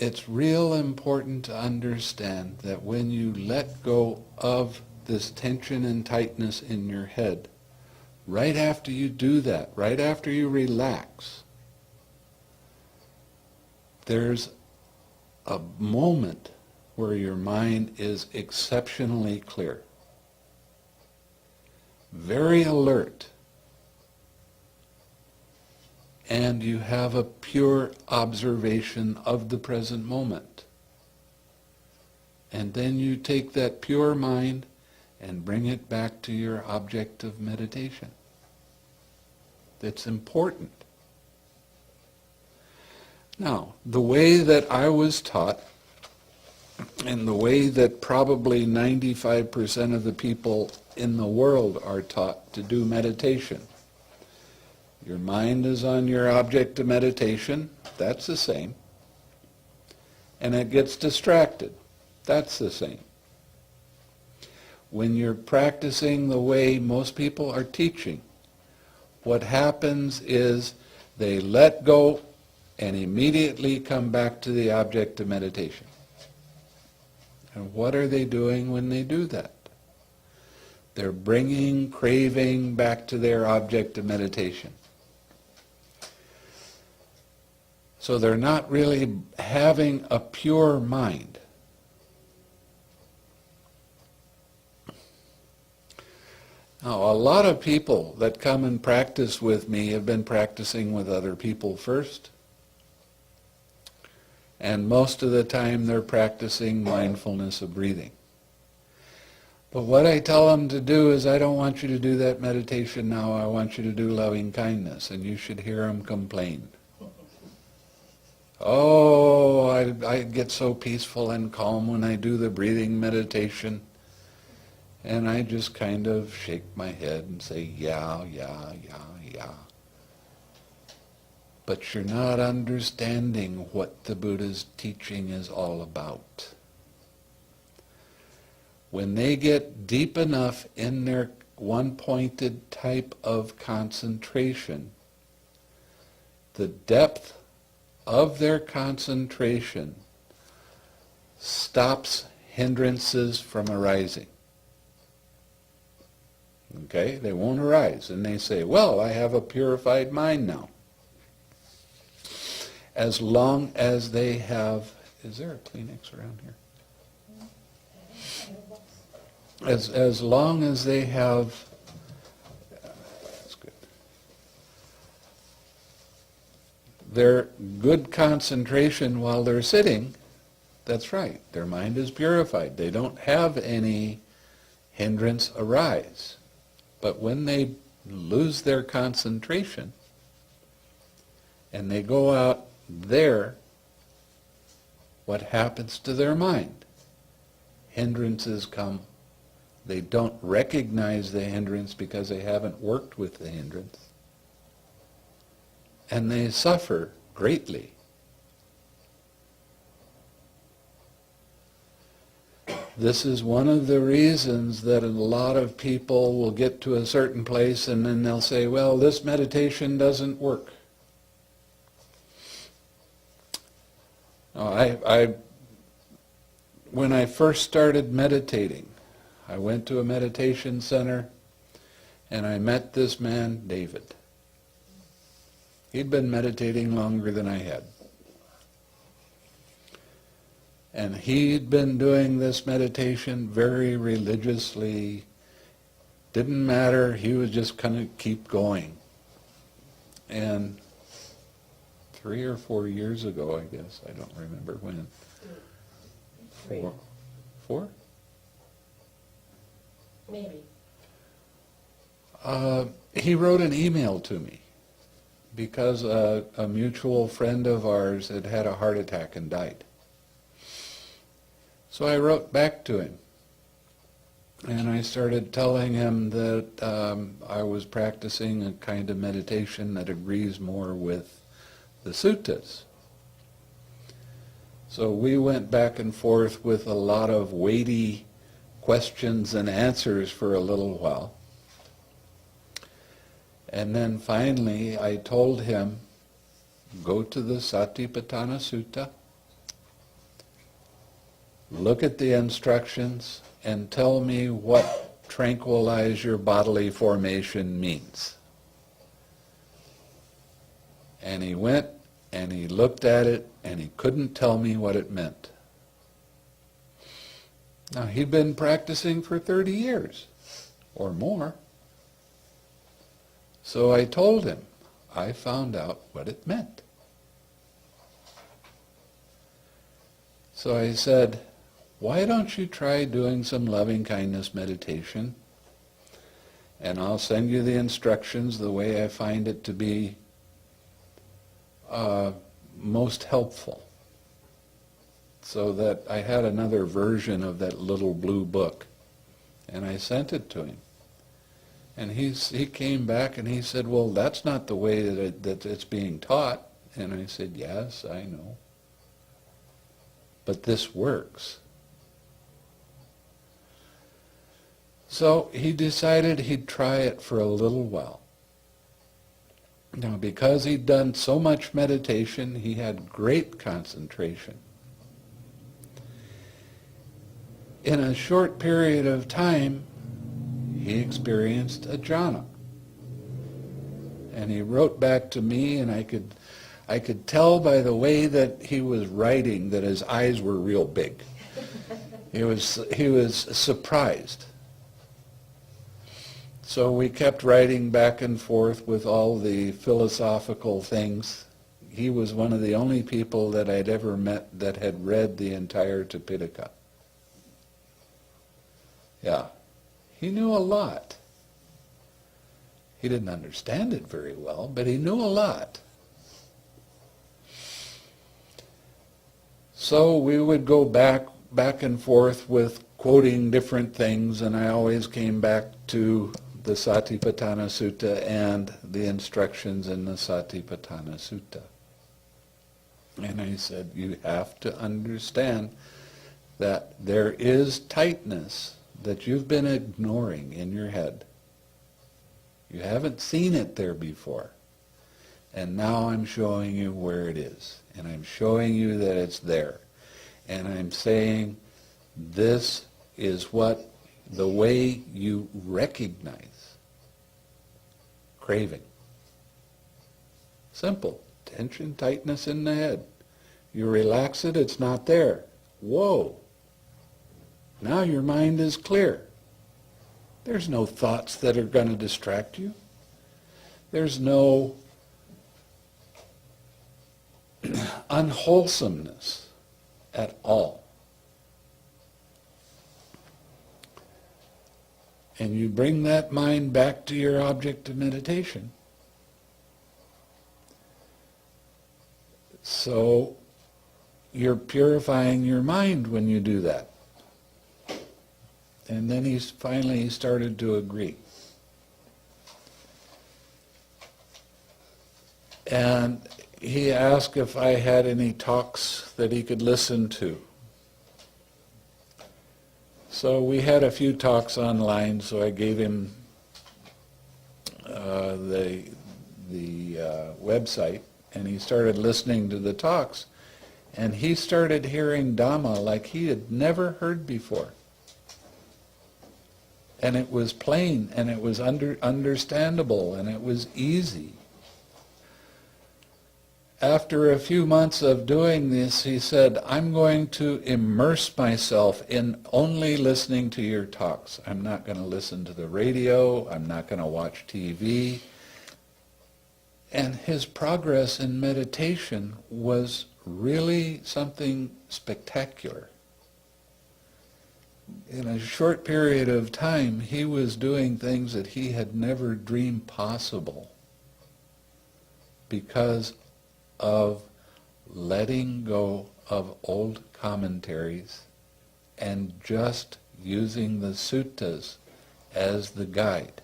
it's real important to understand that when you let go of this tension and tightness in your head, right after you do that, right after you relax, there's a moment where your mind is exceptionally clear, very alert, and you have a pure observation of the present moment. And then you take that pure mind and bring it back to your object of meditation. It's important. Now, the way that I was taught, and the way that probably 95% of the people in the world are taught to do meditation. Your mind is on your object of meditation, that's the same. And it gets distracted, that's the same. When you're practicing the way most people are teaching, what happens is they let go and immediately come back to the object of meditation. And what are they doing when they do that? They're bringing craving back to their object of meditation. So they're not really having a pure mind. Now, a lot of people that come and practice with me have been practicing with other people first. And most of the time they're practicing mindfulness of breathing. But what I tell them to do is, I don't want you to do that meditation now, I want you to do loving kindness. And you should hear them complain. Oh, I get so peaceful and calm when I do the breathing meditation. And I just kind of shake my head and say, yeah. But you're not understanding what the Buddha's teaching is all about. When they get deep enough in their one-pointed type of concentration, the depth of their concentration stops hindrances from arising. Okay? They won't arise. And they say, well, I have a purified mind now. As long as they have... Is there a Kleenex around here? As long as they have... That's good. Their good concentration while they're sitting, that's right, their mind is purified. They don't have any hindrance arise. But when they lose their concentration and they go out there, what happens to their mind? Hindrances come. They don't recognize the hindrance because they haven't worked with the hindrance. And they suffer greatly. This is one of the reasons that a lot of people will get to a certain place and then they'll say, well, this meditation doesn't work. When I first started meditating, I went to a meditation center and I met this man, David. He'd been meditating longer than I had. And he'd been doing this meditation very religiously. Didn't matter, he was just going to keep going. And 3 or 4 years ago, I guess, I don't remember when. 4? 4? Maybe. He wrote an email to me because a mutual friend of ours had had a heart attack and died. So I wrote back to him, and I started telling him that I was practicing a kind of meditation that agrees more with the suttas. So we went back and forth with a lot of weighty questions and answers for a little while. And then finally I told him, go to the Satipatthana Sutta look at the instructions and tell me what tranquilize your bodily formation means. And he went and he looked at it and he couldn't tell me what it meant. Now, he'd been practicing for 30 years or more. So I told him, I found out what it meant. So I said, why don't you try doing some loving-kindness meditation, and I'll send you the instructions the way I find it to be most helpful. So that I had another version of that little blue book, and I sent it to him. And he came back and he said, well, that's not the way that it's being taught. And I said, yes, I know. But this works. So he decided he'd try it for a little while. Now, because he'd done so much meditation, he had great concentration. In a short period of time, he experienced a jhana. And he wrote back to me, and I could tell by the way that he was writing that his eyes were real big. He was surprised. So we kept writing back and forth with all the philosophical things. He was one of the only people that I'd ever met that had read the entire Tipitaka. Yeah, he knew a lot. He didn't understand it very well, but he knew a lot. So we would go back and forth with quoting different things, and I always came back to the Satipatthana Sutta and the instructions in the Satipatthana Sutta. And I said, you have to understand that there is tightness that you've been ignoring in your head. You haven't seen it there before. And now I'm showing you where it is. And I'm showing you that it's there. And I'm saying this is the way you recognize craving. Simple. Tension, tightness in the head. You relax it, it's not there. Whoa. Now your mind is clear. There's no thoughts that are going to distract you. There's no unwholesomeness at all. And you bring that mind back to your object of meditation. So you're purifying your mind when you do that. And then he finally started to agree. And he asked if I had any talks that he could listen to. So we had a few talks online, so I gave him the website, and he started listening to the talks, and he started hearing Dhamma like he had never heard before. And it was plain, and it was understandable, and it was easy. After a few months of doing this, he said, I'm going to immerse myself in only listening to your talks. I'm not going to listen to the radio. I'm not going to watch TV. And his progress in meditation was really something spectacular. In a short period of time, he was doing things that he had never dreamed possible because of letting go of old commentaries and just using the suttas as the guide.